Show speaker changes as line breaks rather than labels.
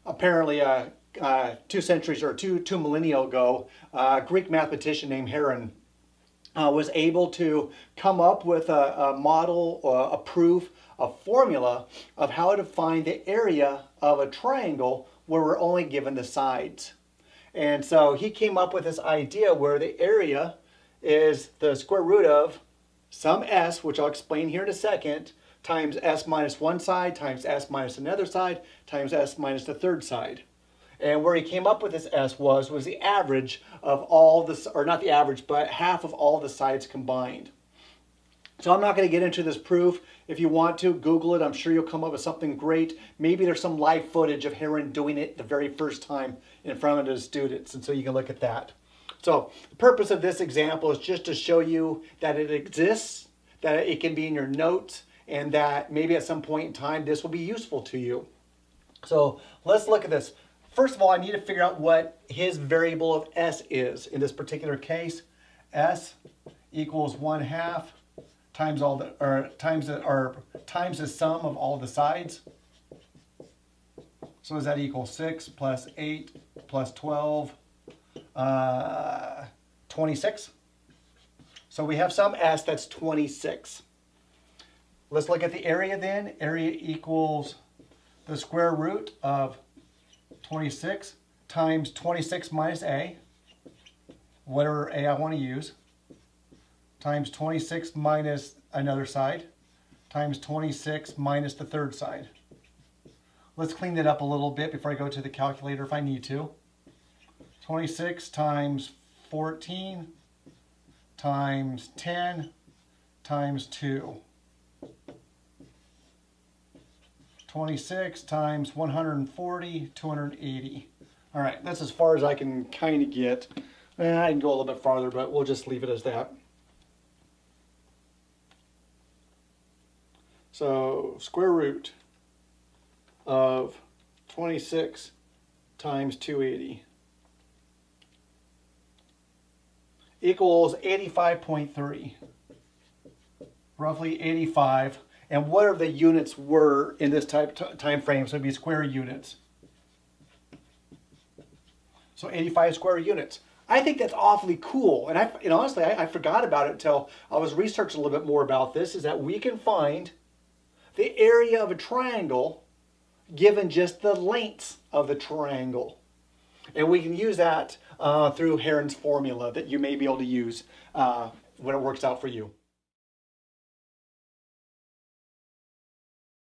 apparently 2 centuries or two millennia ago, a Greek mathematician named Heron was able to come up with a model, a proof, a formula of how to find the area of a triangle where we're only given the sides. And so he came up with this idea where the area is the square root of some s, which I'll explain here in a second, times s minus one side, times s minus another side, times s minus the third side. And where he came up with this s was the average of all this, or not the average, but half of all the sides combined. So I'm not going to get into this proof. If you want to, Google it. I'm sure you'll come up with something great. Maybe there's some live footage of Heron doing it the very first time in front of his students, and so you can look at that. So the purpose of this example is just to show you that it exists, that it can be in your notes, and that maybe at some point in time this will be useful to you. So let's look at this. First of all, I need to figure out what his variable of s is. In this particular case, s equals 1/2 times all the, or times the sum of all the sides. So does that equal 6 plus 8 plus 12, 26? So we have some s that's 26. Let's look at the area then. Area equals the square root of 26 times 26 minus a, whatever a I want to use, times 26 minus another side, times 26 minus the third side. Let's clean that up a little bit before I go to the calculator if I need to. 26 times 14 times 10 times 2. 26 times 140, 280. All right, that's as far as I can kind of get. I can go a little bit farther, but we'll just leave it as that. So square root of 26 times 280 equals 85.3. Roughly 85. And whatever the units were in this time frame, so it'd be square units. So 85 square units. I think that's awfully cool. And honestly, I forgot about it until I was researching a little bit more about this, is that we can find the area of a triangle given just the lengths of the triangle. And we can use that through Heron's formula that you may be able to use when it works out for you.